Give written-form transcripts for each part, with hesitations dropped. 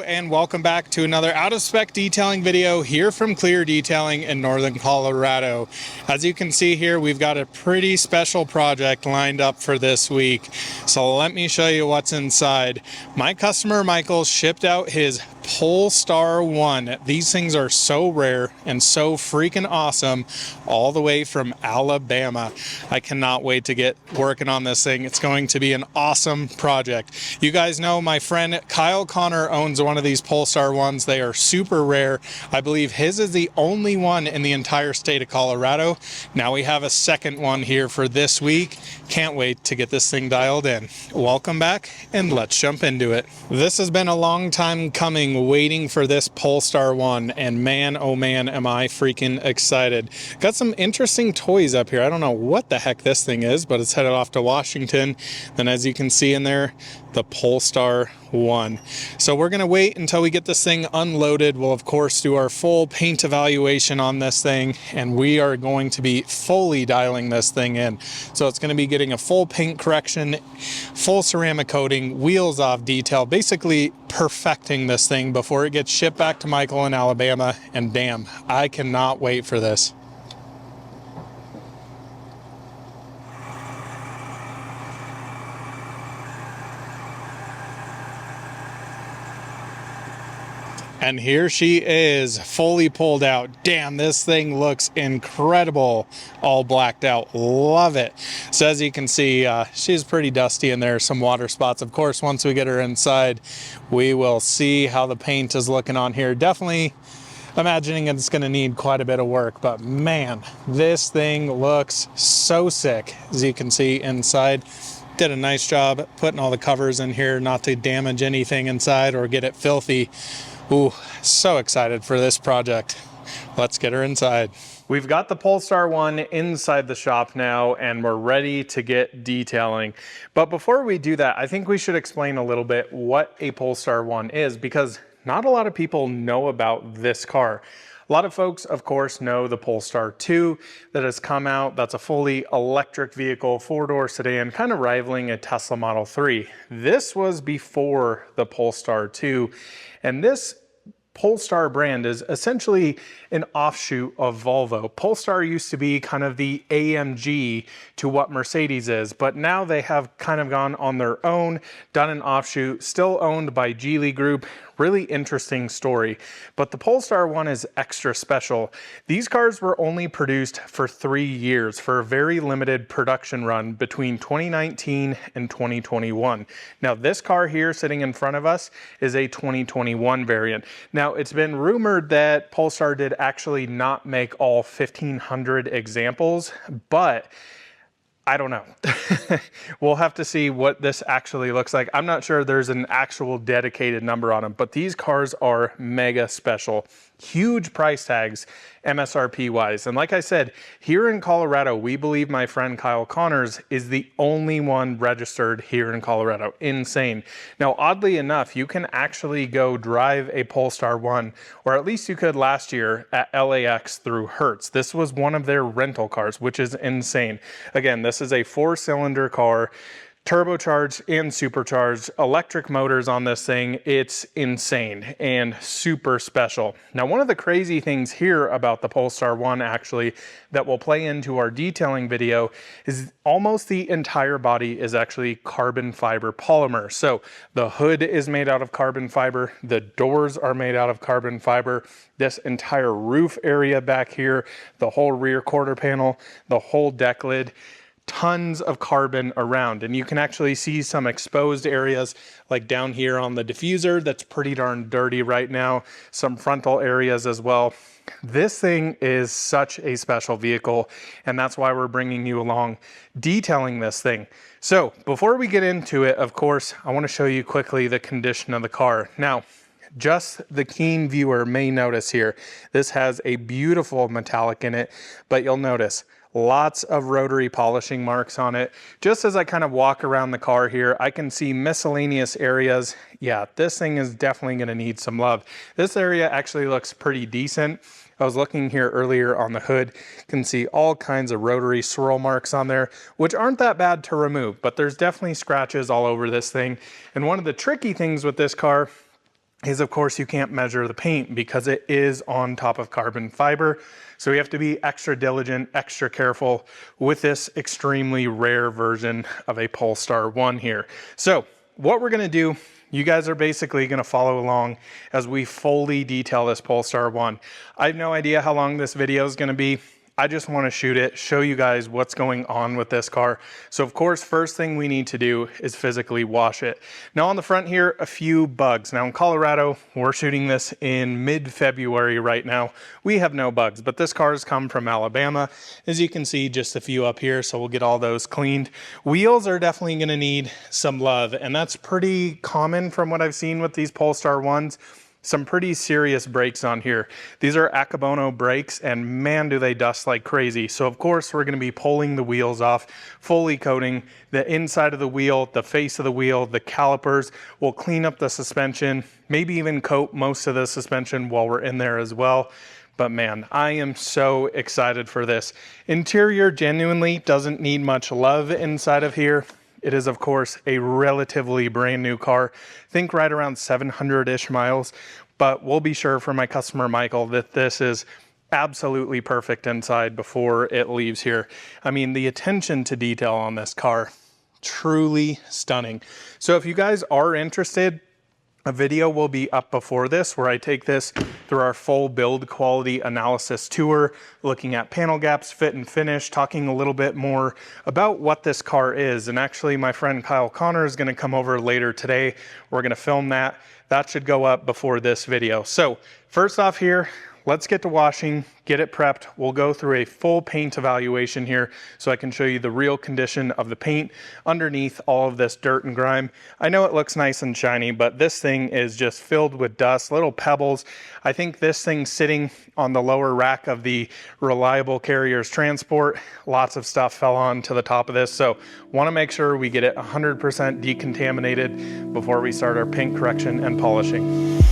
And welcome back to another out of spec detailing video here from Clear Detailing in Northern Colorado. As you can see here, we've got a pretty special project lined up for this week. So let me show you what's inside. My customer Michael shipped out his Polestar 1. These things are so rare and so freaking awesome, all the way from Alabama. I cannot wait to get working on this thing. It's going to be an awesome project. You guys know my friend Kyle Connor owns one of these Polestar 1s. They are super rare. I believe his is the only one in the entire state of Colorado. Now we have a second one here for this week. Can't wait to get this thing dialed in. Welcome back, and let's jump into it. This has been a long time coming, waiting for this Polestar 1, and man, oh man, am I freaking excited. Got some interesting toys up here. I don't know what the heck this thing is, but it's headed off to Washington. Then as you can see in there, the Polestar 1. So we're gonna wait until we get this thing unloaded. We'll of course do our full paint evaluation on this thing, and we are going to be fully dialing this thing in. So it's gonna be getting a full paint correction, full ceramic coating, wheels off detail, basically perfecting this thing before it gets shipped back to Michael in Alabama. And damn, I cannot wait for this. And here she is, fully pulled out. Damn, this thing looks incredible. All blacked out, love it. So as you can see, she's pretty dusty in there, some water spots. Of course, once we get her inside, we will see how the paint is looking on here. Definitely imagining it's gonna need quite a bit of work, but man, this thing looks so sick. As you can see inside, did a nice job putting all the covers in here not to damage anything inside or get it filthy. Ooh, so excited for this project. Let's get her inside. We've got the Polestar 1 inside the shop now, and we're ready to get detailing. But before we do that, I think we should explain a little bit what a Polestar 1 is, because not a lot of people know about this car. A lot of folks, of course, know the Polestar 2 that has come out. That's a fully electric vehicle, four-door sedan, kind of rivaling a Tesla Model 3. This was before the Polestar 2, and this Polestar brand is essentially an offshoot of Volvo. Polestar used to be kind of the AMG to what Mercedes is, but now they have kind of gone on their own, done an offshoot, still owned by Geely Group. Really interesting story. But the Polestar 1 is extra special. These cars were only produced for 3 years for a very limited production run between 2019 and 2021. Now this car here sitting in front of us is a 2021 variant. Now it's been rumored that Polestar did actually not make all 1,500 examples, but I don't know. We'll have to see what this actually looks like. I'm not sure there's an actual dedicated number on them, but these cars are mega special. Huge price tags, MSRP wise. And like I said, here in Colorado, we believe my friend Kyle Connors is the only one registered here in Colorado. Insane. Now, oddly enough, you can actually go drive a Polestar 1, or at least you could last year at LAX through Hertz. This was one of their rental cars, which is insane. Again, this is a 4-cylinder car, turbocharged and supercharged, electric motors on this thing. It's insane and super special. Now, one of the crazy things here about the Polestar 1 actually that will play into our detailing video is almost the entire body is actually carbon fiber polymer. So the hood is made out of carbon fiber, the doors are made out of carbon fiber, this entire roof area back here, the whole rear quarter panel, the whole deck lid, tons of carbon around. And you can actually see some exposed areas like down here on the diffuser that's pretty darn dirty right now, some frontal areas as well. This thing is such a special vehicle, and that's why we're bringing you along detailing this thing. So before we get into it, of course, I want to show you quickly the condition of the car. Now, just the keen viewer may notice here, this has a beautiful metallic in it, but you'll notice lots of rotary polishing marks on it. Just as I kind of walk around the car here, I can see miscellaneous areas. Yeah, this thing is definitely going to need some love. This area actually looks pretty decent. I was looking here earlier on the hood, you can see all kinds of rotary swirl marks on there, which aren't that bad to remove, but there's definitely scratches all over this thing. And one of the tricky things with this car is, of course, you can't measure the paint because it is on top of carbon fiber. So we have to be extra diligent, extra careful with this extremely rare version of a Polestar 1 here. So what we're gonna do, you guys are basically gonna follow along as we fully detail this Polestar 1. I have no idea how long this video is gonna be. I just want to shoot it, show you guys what's going on with this car. So of course, first thing we need to do is physically wash it. Now on the front here, a few bugs. Now in Colorado, we're shooting this in mid-February right now. We have no bugs, but this car has come from Alabama. As you can see, just a few up here, so we'll get all those cleaned. Wheels are definitely going to need some love, and that's pretty common from what I've seen with these Polestar 1s. Some pretty serious brakes on here. These are Akabono brakes, and man, do they dust like crazy. So of course, we're gonna be pulling the wheels off, fully coating the inside of the wheel, the face of the wheel, the calipers. We'll clean up the suspension, maybe even coat most of the suspension while we're in there as well. But man, I am so excited for this. Interior genuinely doesn't need much love inside of here. It is, of course, a relatively brand new car. Think right around 700-ish miles, but we'll be sure for my customer, Michael, that this is absolutely perfect inside before it leaves here. I mean, the attention to detail on this car, truly stunning. So if you guys are interested, a video will be up before this where I take this through our full build quality analysis tour, looking at panel gaps, fit and finish, talking a little bit more about what this car is. And actually my friend Kyle Connor is gonna come over later today. We're gonna film that. That should go up before this video. So first off here, let's get to washing, get it prepped. We'll go through a full paint evaluation here so I can show you the real condition of the paint underneath all of this dirt and grime. I know it looks nice and shiny, but this thing is just filled with dust, little pebbles. I think this thing sitting on the lower rack of the Reliable Carriers Transport, lots of stuff fell on to the top of this. So want to make sure we get it 100% decontaminated before we start our paint correction and polishing.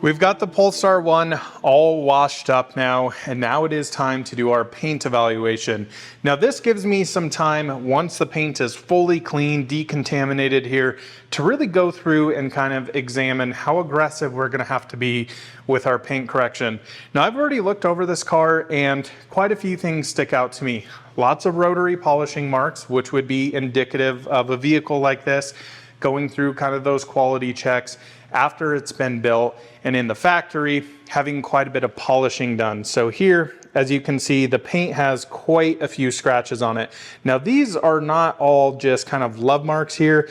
We've got the Polestar 1 all washed up now, and now it is time to do our paint evaluation. Now this gives me some time, once the paint is fully clean, decontaminated here, to really go through and kind of examine how aggressive we're gonna have to be with our paint correction. Now I've already looked over this car and quite a few things stick out to me. Lots of rotary polishing marks, which would be indicative of a vehicle like this going through kind of those quality checks after it's been built, and in the factory having quite a bit of polishing done. So here, as you can see, the paint has quite a few scratches on it. Now these are not all just kind of love marks here.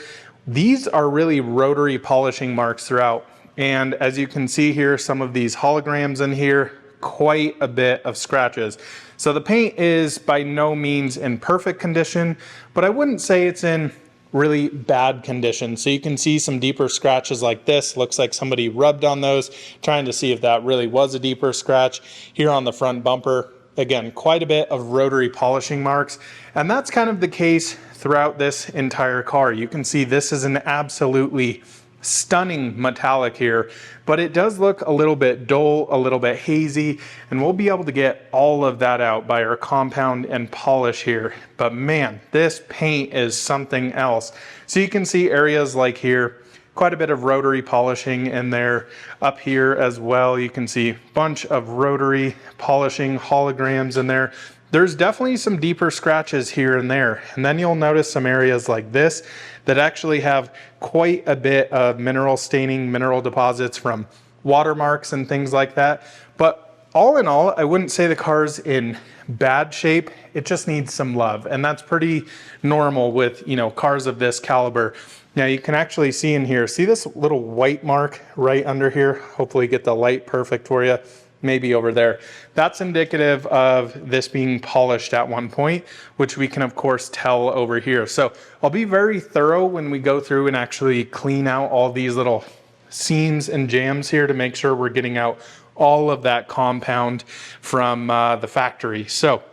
these are really rotary polishing marks throughout. And as you can see here, some of these holograms in here, quite a bit of scratches. So the paint is by no means in perfect condition, but I wouldn't say it's in really bad condition. So you can see some deeper scratches like this. Looks like somebody rubbed on those, trying to see if that really was a deeper scratch. Here on the front bumper, again, quite a bit of rotary polishing marks. And that's kind of the case throughout this entire car. You can see this is an absolutely stunning metallic here, but it does look a little bit dull, a little bit hazy, and we'll be able to get all of that out by our compound and polish here. But man, this paint is something else. So you can see areas like here, quite a bit of rotary polishing in there. Up here as well, you can see a bunch of rotary polishing holograms in there. There's definitely some deeper scratches here and there. And then you'll notice some areas like this that actually have quite a bit of mineral staining, mineral deposits from watermarks and things like that. But all in all, I wouldn't say the car's in bad shape. It just needs some love. And that's pretty normal with, cars of this caliber. Now you can actually see in here, see this little white mark right under here? Hopefully get the light perfect for you. Maybe over there. That's indicative of this being polished at one point, which we can of course tell over here. So I'll be very thorough when we go through and actually clean out all these little seams and jams here to make sure we're getting out all of that compound from the factory. So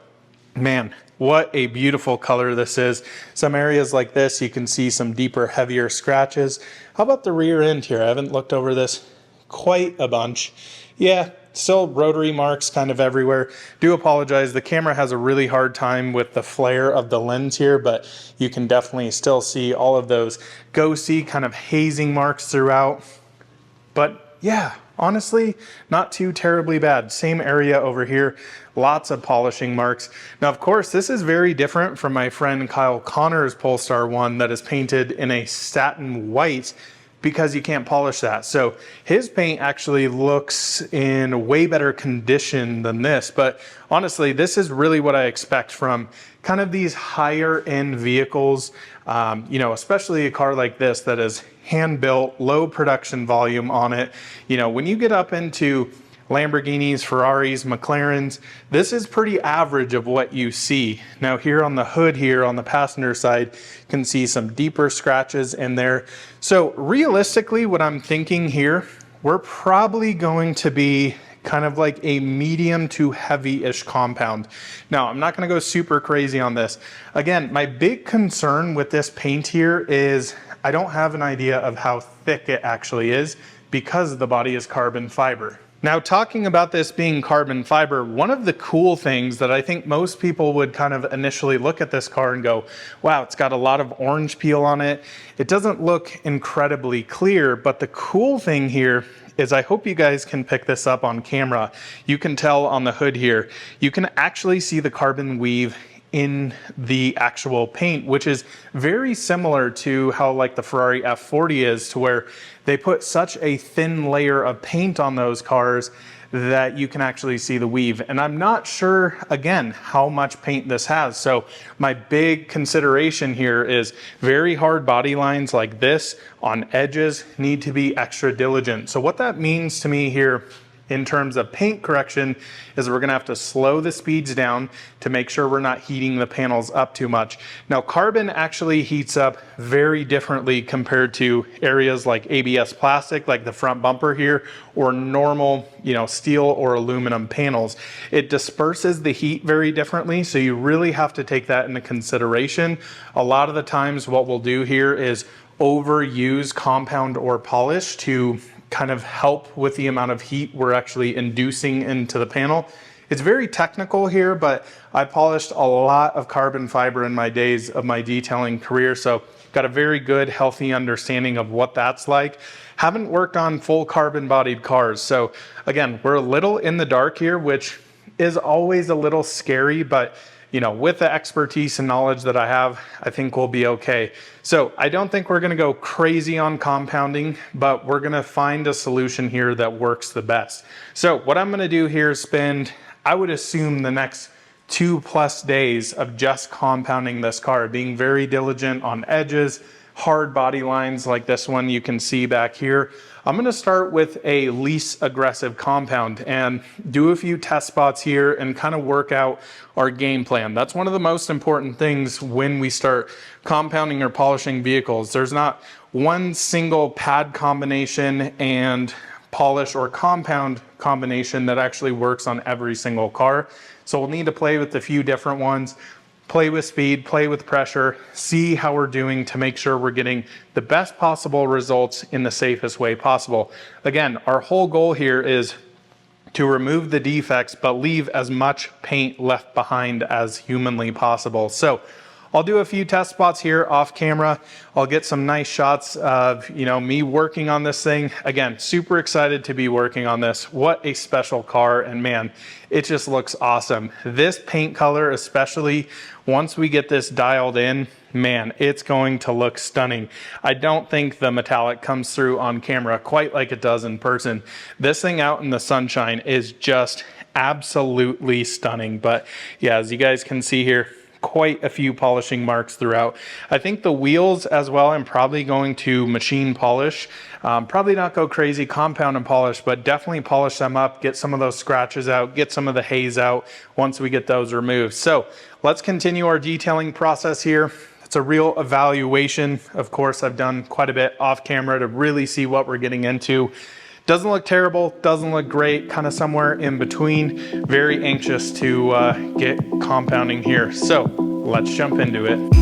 man, what a beautiful color this is. Some areas like this, you can see some deeper, heavier scratches. How about the rear end here? I haven't looked over this quite a bunch. Yeah, still rotary marks kind of everywhere. Do apologize, the camera has a really hard time with the flare of the lens here, but you can definitely still see all of those ghosty kind of hazing marks throughout. But yeah, honestly, not too terribly bad. Same area over here, lots of polishing marks. Now, of course, this is very different from my friend Kyle Connor's Polestar 1 that is painted in a satin white, because you can't polish that. So his paint actually looks in way better condition than this. But honestly, this is really what I expect from kind of these higher end vehicles, especially a car like this that is hand built, low production volume on it. When you get up into Lamborghinis, Ferraris, McLarens, this is pretty average of what you see. Now here on the hood here on the passenger side, you can see some deeper scratches in there. So realistically, what I'm thinking here, we're probably going to be kind of like a medium to heavy-ish compound. Now, I'm not gonna go super crazy on this. Again, my big concern with this paint here is I don't have an idea of how thick it actually is because the body is carbon fiber. Now, talking about this being carbon fiber, one of the cool things that I think most people would kind of initially look at this car and go, wow, it's got a lot of orange peel on it. It doesn't look incredibly clear, but the cool thing here is I hope you guys can pick this up on camera. You can tell on the hood here, you can actually see the carbon weave in the actual paint, which is very similar to how like the Ferrari F40 is, to where they put such a thin layer of paint on those cars that you can actually see the weave. And I'm not sure, again, how much paint this has. So my big consideration here is very hard body lines like this on edges need to be extra diligent. So what that means to me here in terms of paint correction is we're gonna have to slow the speeds down to make sure we're not heating the panels up too much. Now, carbon actually heats up very differently compared to areas like ABS plastic, like the front bumper here, or normal, steel or aluminum panels. It disperses the heat very differently, so you really have to take that into consideration. A lot of the times what we'll do here is overuse compound or polish to kind of help with the amount of heat we're actually inducing into the panel. It's very technical here, but I polished a lot of carbon fiber in my days of my detailing career, so got a very good, healthy understanding of what that's like. Haven't worked on full carbon bodied cars, so again, we're a little in the dark here, which is always a little scary, but with the expertise and knowledge that I have, I think we'll be okay. So I don't think we're gonna go crazy on compounding, but we're gonna find a solution here that works the best. So what I'm gonna do here is spend, I would assume, the next 2+ days of just compounding this car, being very diligent on edges, hard body lines like this one you can see back here, I'm going to start with a least aggressive compound and do a few test spots here and kind of work out our game plan. That's one of the most important things when we start compounding or polishing vehicles. There's not one single pad combination and polish or compound combination that actually works on every single car. So we'll need to play with a few different ones, play with speed, play with pressure, see how we're doing to make sure we're getting the best possible results in the safest way possible. Again, our whole goal here is to remove the defects, but leave as much paint left behind as humanly possible. So I'll do a few test spots here off camera. I'll get some nice shots of, me working on this thing. Again, super excited to be working on this. What a special car, and man, it just looks awesome. This paint color, especially once we get this dialed in, man, it's going to look stunning. I don't think the metallic comes through on camera quite like it does in person. This thing out in the sunshine is just absolutely stunning. But yeah, as you guys can see here, quite a few polishing marks throughout. I think the wheels as well, I'm probably going to machine polish. Probably not go crazy compound and polish, but definitely polish them up, get some of those scratches out, get some of the haze out once we get those removed. So let's continue our detailing process here. It's a real evaluation. Of course, I've done quite a bit off camera to really see what we're getting into. Doesn't look terrible, doesn't look great, kind of somewhere in between. Very anxious to get compounding here. So let's jump into it.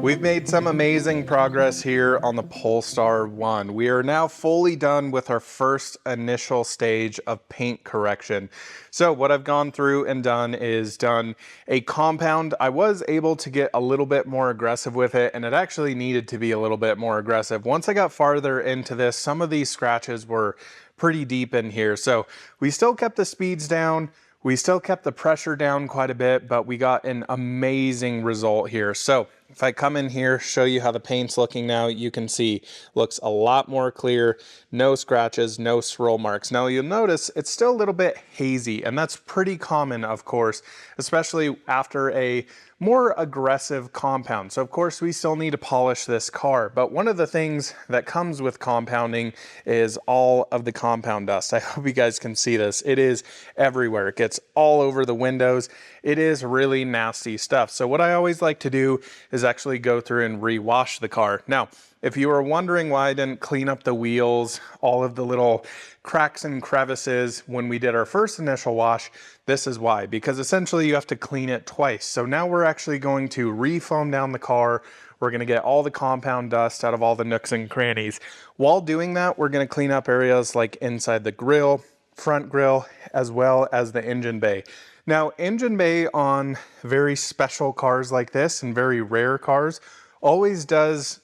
We've made some amazing progress here on the Polestar 1. We are now fully done with our first initial stage of paint correction. So what I've gone through and done is done a compound. I was able to get a little bit more aggressive with it, and it actually needed to be a little bit more aggressive. Once I got farther into this, some of these scratches were pretty deep in here. So we still kept the speeds down. We still kept the pressure down quite a bit, but we got an amazing result here. So if I come in here, show you how the paint's looking now, you can see looks a lot more clear, no scratches, no swirl marks. Now you'll notice it's still a little bit hazy, and that's pretty common, of course, especially after a more aggressive compound. So of course we still need to polish this car, but one of the things that comes with compounding is all of the compound dust. I hope you guys can see this. It is everywhere. It gets all over the windows. It is really nasty stuff. So what I always like to do is actually go through and rewash the car. Now, if you were wondering why I didn't clean up the wheels, all of the little cracks and crevices when we did our first initial wash, this is why, because essentially you have to clean it twice. So now we're actually going to re-foam down the car. We're going to get all the compound dust out of all the nooks and crannies. While doing that, we're going to clean up areas like inside the grille, front grille, as well as the engine bay. Now, engine bay on very special cars like this and very rare cars always does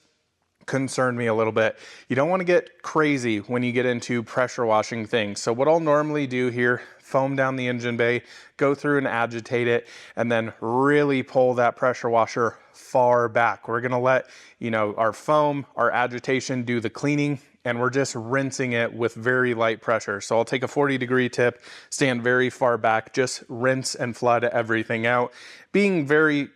concern me a little bit. You don't want to get crazy when you get into pressure washing things. So what I'll normally do here, foam down the engine bay, go through and agitate it, and then really pull that pressure washer far back. We're going to let, our foam, our agitation do the cleaning, and we're just rinsing it with very light pressure. So I'll take a 40-degree tip, stand very far back, just rinse and flood everything out, being very,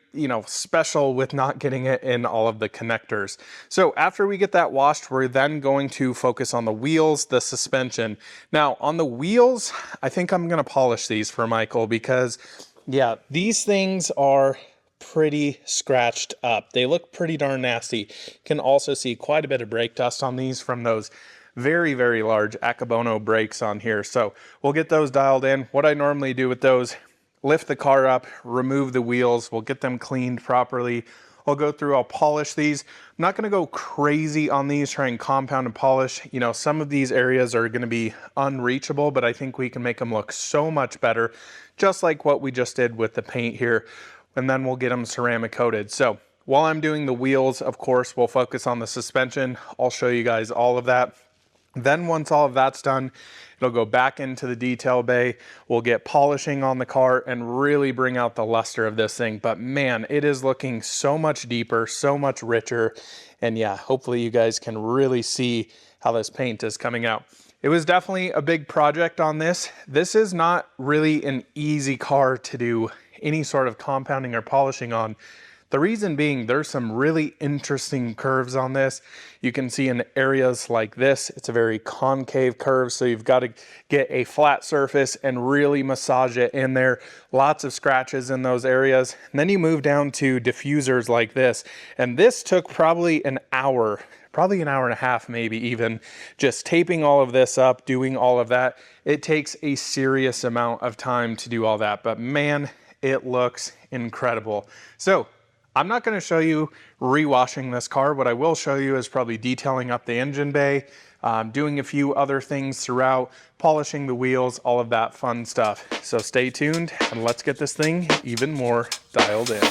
special with not getting it in all of the connectors. So after we get that washed, we're then going to focus on the wheels, the suspension. Now on the wheels, I think I'm gonna polish these for Michael because, yeah, these things are pretty scratched up. They look pretty darn nasty. You can also see quite a bit of brake dust on these from those very, very large Akabono brakes on here. So we'll get those dialed in. What I normally do with those, lift the car up, remove the wheels, we'll get them cleaned properly. I'll go through, I'll polish these. I'm not gonna go crazy on these, try and compound and polish. Some of these areas are gonna be unreachable, but I think we can make them look so much better, just like what we just did with the paint here. And then we'll get them ceramic coated. So while I'm doing the wheels, of course, we'll focus on the suspension. I'll show you guys all of that. Then once all of that's done, it'll go back into the detail bay. We'll get polishing on the car and really bring out the luster of this thing. But man, it is looking so much deeper, so much richer. And yeah, hopefully you guys can really see how this paint is coming out. It was definitely a big project on this. This is not really an easy car to do any sort of compounding or polishing on. The reason being, there's some really interesting curves on this. You can see in areas like this, it's a very concave curve, so you've got to get a flat surface and really massage it in there. Lots of scratches in those areas. And then you move down to diffusers like this, and this took probably an hour and a half, maybe even, just taping all of this up, doing all of that. It takes a serious amount of time to do all that, but man, it looks incredible. So I'm not going to show you rewashing this car. What I will show you is probably detailing up the engine bay, doing a few other things throughout, polishing the wheels, all of that fun stuff. So stay tuned and let's get this thing even more dialed in.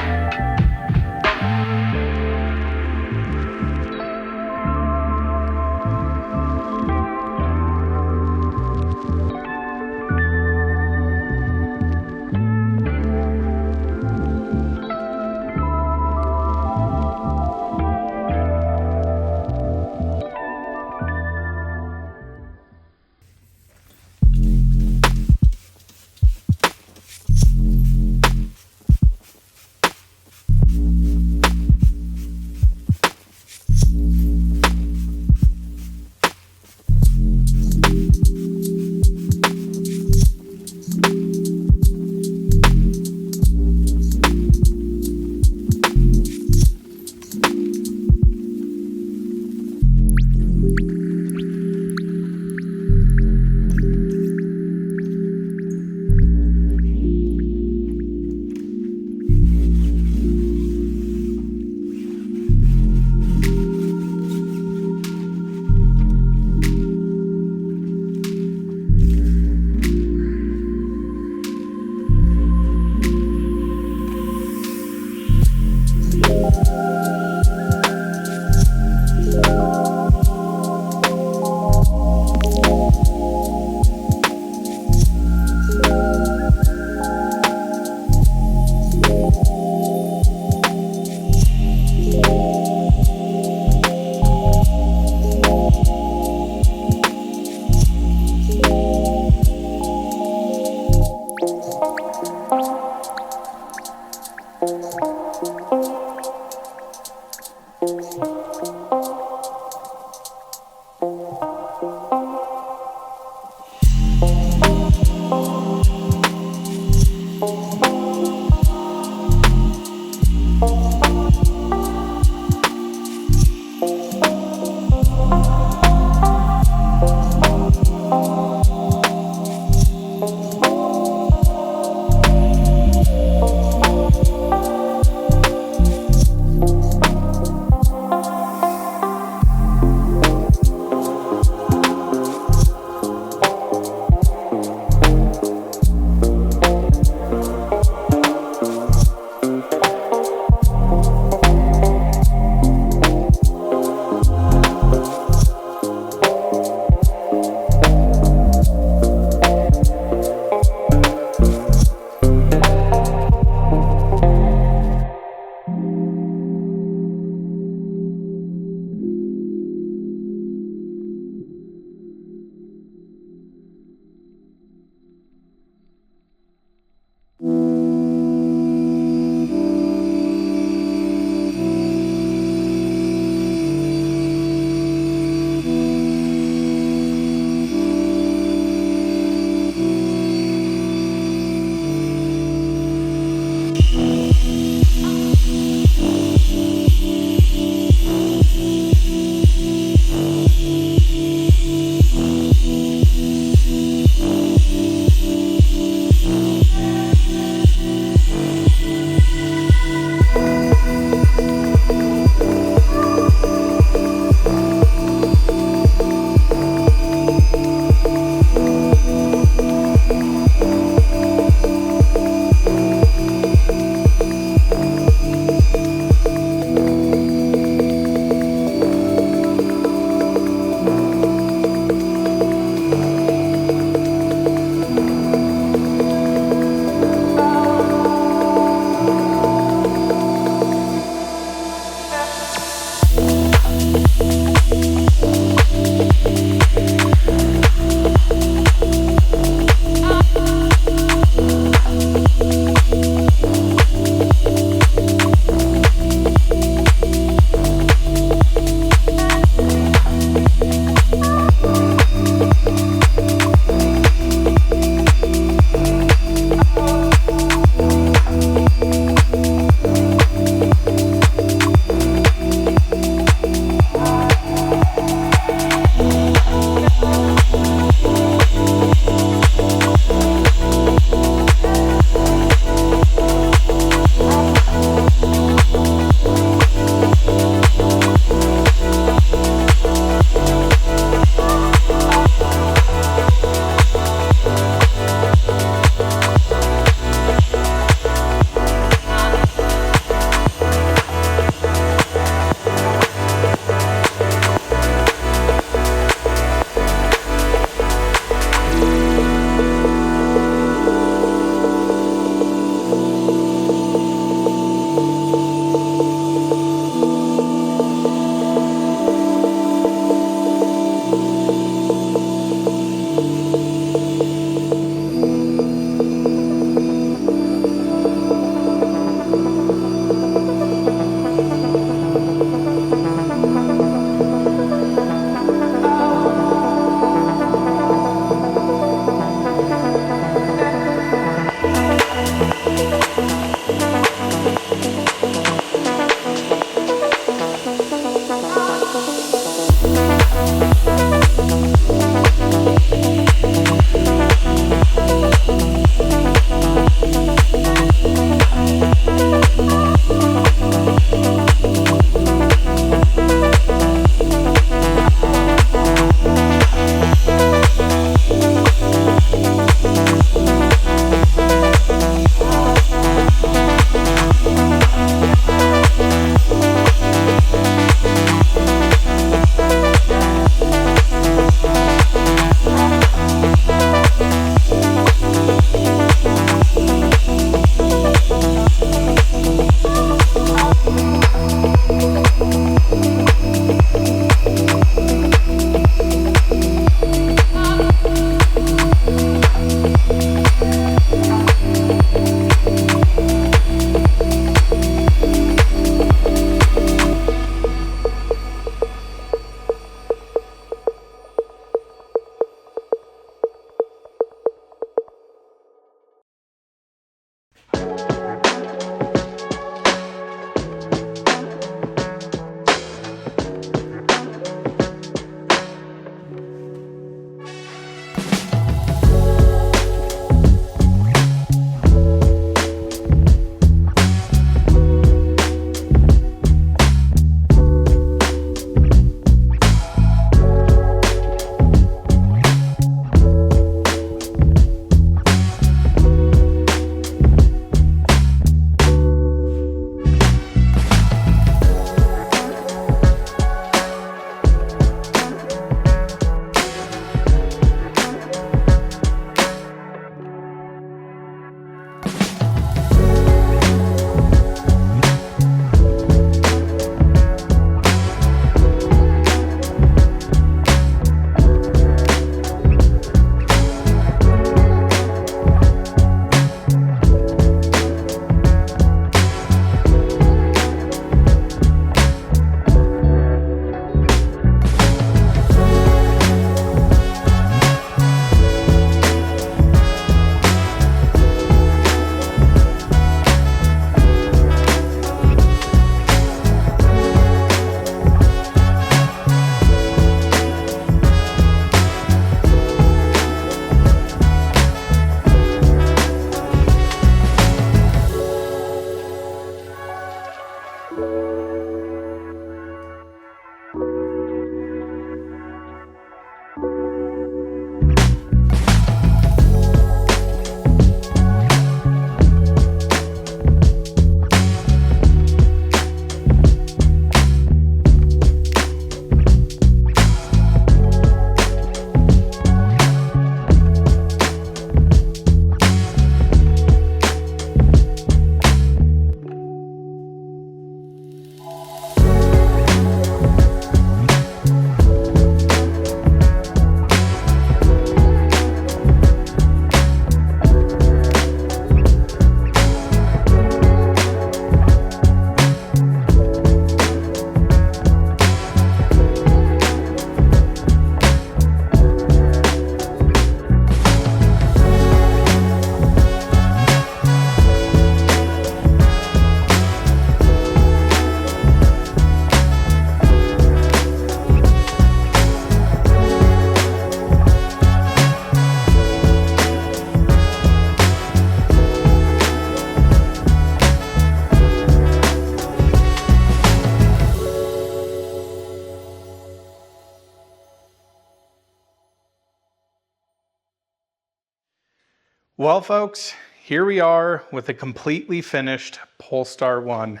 Well, folks, here we are with a completely finished Polestar 1.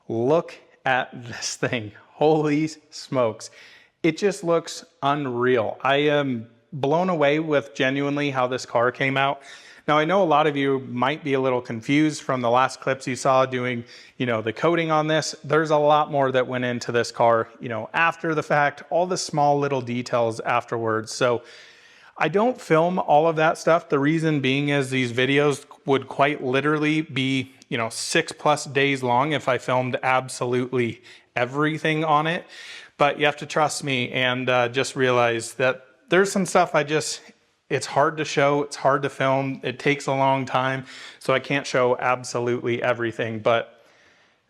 Look at this thing. Holy smokes. It just looks unreal. I am blown away with genuinely how this car came out. Now, I know a lot of you might be a little confused from the last clips you saw doing, the coating on this. There's a lot more that went into this car, after the fact, all the small little details afterwards. So I don't film all of that stuff. The reason being is these videos would quite literally be, 6+ days long if I filmed absolutely everything on it. But you have to trust me and just realize that there's some stuff it's hard to show, it's hard to film, it takes a long time, so I can't show absolutely everything. But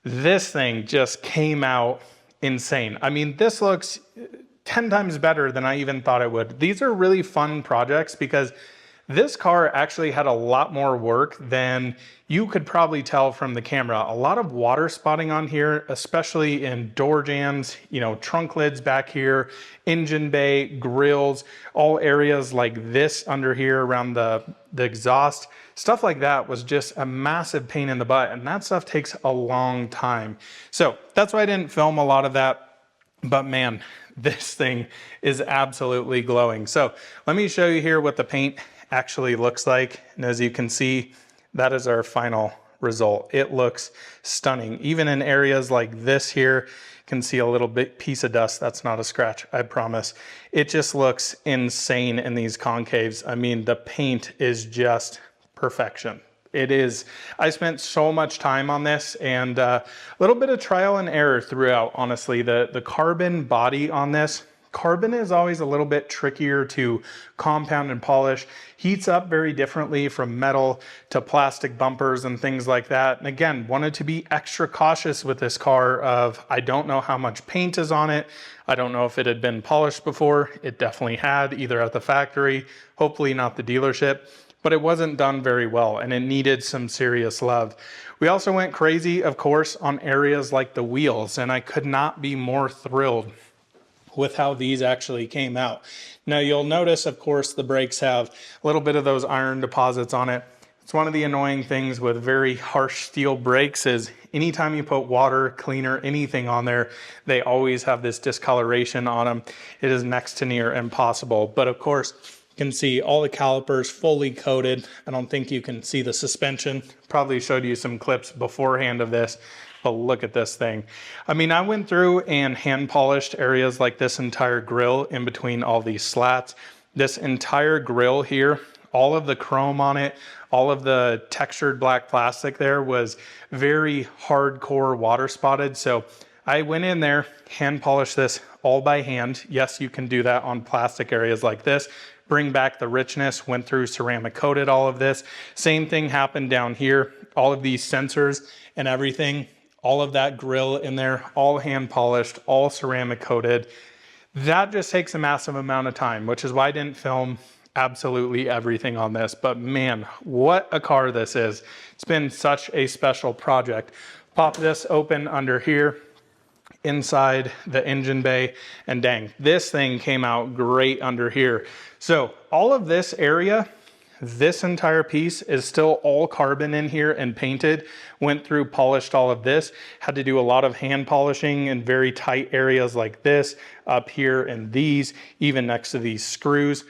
this thing just came out insane. I mean, this looks 10 times better than I even thought it would. These are really fun projects because this car actually had a lot more work than you could probably tell from the camera. A lot of water spotting on here, especially in door jambs, trunk lids back here, engine bay, grills, all areas like this under here around the exhaust. Stuff like that was just a massive pain in the butt, and that stuff takes a long time. So that's why I didn't film a lot of that. But man, this thing is absolutely glowing. So let me show you here what the paint actually looks like. And as you can see, that is our final result. It looks stunning. Even in areas like this here, you can see a little piece of dust. That's not a scratch, I promise. It just looks insane in these concaves. I mean, the paint is just perfection. It is. I spent so much time on this and a little bit of trial and error throughout, honestly. The carbon body on this, carbon is always a little bit trickier to compound and polish. Heats up very differently from metal to plastic bumpers and things like that. And again, wanted to be extra cautious with this car of, I don't know how much paint is on it. I don't know if it had been polished before. It definitely had, either at the factory, hopefully not the dealership. But it wasn't done very well and it needed some serious love. We also went crazy, of course, on areas like the wheels, and I could not be more thrilled with how these actually came out. Now you'll notice, of course, the brakes have a little bit of those iron deposits on it. It's one of the annoying things with very harsh steel brakes is anytime you put water, cleaner, anything on there, they always have this discoloration on them. It is next to near impossible. But of course, you can see all the calipers fully coated. I don't think you can see the suspension. Probably showed you some clips beforehand of this, but look at this thing. I mean, I went through and hand polished areas like this entire grille in between all these slats. This entire grille here, all of the chrome on it, all of the textured black plastic there was very hardcore water spotted. So I went in there, hand polished this all by hand. Yes, you can do that on plastic areas like this. Bring back the richness, went through ceramic coated all of this. Same thing happened down here. All of these sensors and everything, all of that grill in there, all hand polished, all ceramic coated. That just takes a massive amount of time, which is why I didn't film absolutely everything on this. But man, what a car this is. It's been such a special project. Pop this open under here, inside the engine bay, and dang, this thing came out great under here. So all of this area, this entire piece is still all carbon in here and painted. Went through, polished all of this. Had to do a lot of hand polishing in very tight areas like this, up here and these, even next to these screws.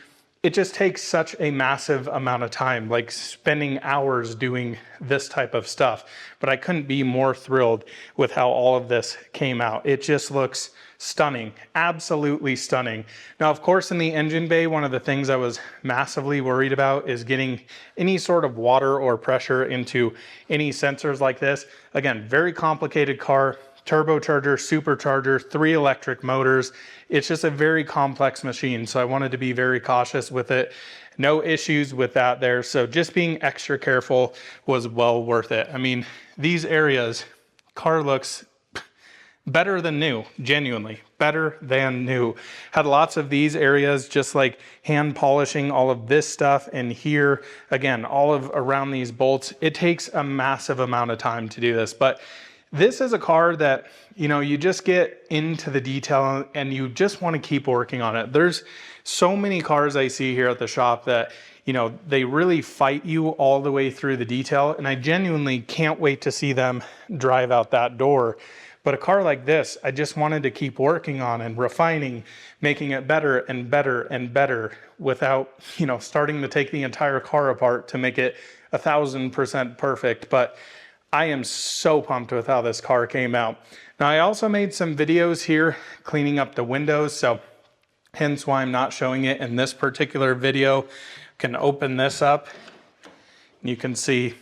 It just takes such a massive amount of time, like spending hours doing this type of stuff. But I couldn't be more thrilled with how all of this came out. It just looks stunning, absolutely stunning. Now, of course, in the engine bay, one of the things I was massively worried about is getting any sort of water or pressure into any sensors like this. Again, very complicated car. Turbocharger, supercharger, 3 electric motors. It's just a very complex machine, so I wanted to be very cautious with it. No issues with that there, so just being extra careful was well worth it. I mean, these areas, car looks better than new, genuinely, better than new. Had lots of these areas, just like hand polishing all of this stuff, and here, again, all of around these bolts. It takes a massive amount of time to do this, but this is a car that, you just get into the detail and you just want to keep working on it. There's so many cars I see here at the shop that you know, they really fight you all the way through the detail, and I genuinely can't wait to see them drive out that door. But a car like this, I just wanted to keep working on and refining, making it better and better and better without, you know, starting to take the entire car apart to make it 1000% perfect. But I am so pumped with how this car came out. Now, I also made some videos here cleaning up the windows, so hence why I'm not showing it in this particular video. Can open this up. You can see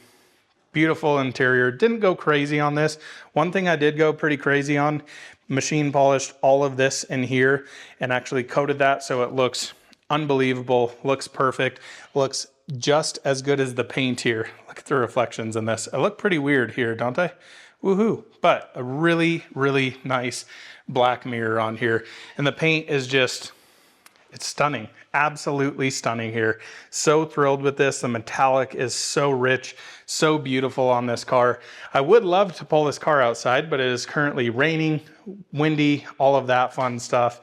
beautiful interior. Didn't go crazy on this. One thing I did go pretty crazy on, machine polished all of this in here and actually coated that so it looks unbelievable, looks perfect, looks just as good as the paint here. Look at the reflections in this. I look pretty weird here, don't I? Woohoo. But a really, really nice black mirror on here. And the paint is just, it's stunning. Absolutely stunning here. So thrilled with this. The metallic is so rich, so beautiful on this car. I would love to pull this car outside, but it is currently raining, windy, all of that fun stuff.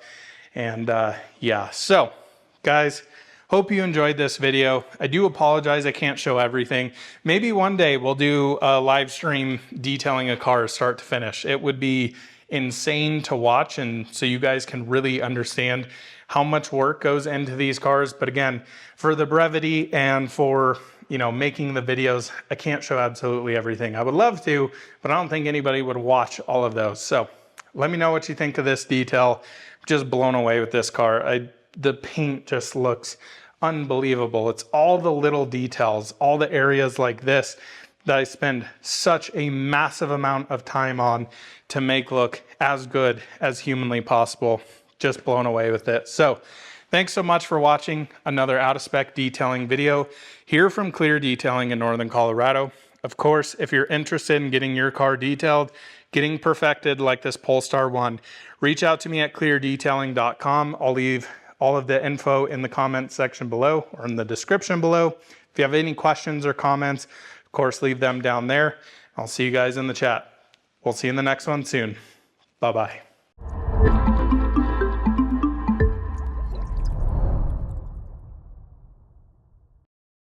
And yeah, so guys, hope you enjoyed this video. I do apologize I can't show everything. Maybe one day we'll do a live stream detailing a car start to finish. It would be insane to watch, and so you guys can really understand how much work goes into these cars. But again, for the brevity and for, you know, making the videos, I can't show absolutely everything. I would love to, but I don't think anybody would watch all of those. So let me know what you think of this detail. I'm just blown away with this car. The paint just looks unbelievable. It's all the little details, all the areas like this that I spend such a massive amount of time on to make look as good as humanly possible. Just blown away with it. So thanks so much for watching another out of spec detailing video here from Clear Detailing in Northern Colorado. Of course, if you're interested in getting your car detailed, getting perfected like this Polestar 1, reach out to me at cleardetailing.com. I'll leave all of the info in the comment section below or in the description below. If you have any questions or comments, of course, leave them down there. I'll see you guys in the chat. We'll see you in the next one soon. Bye-bye.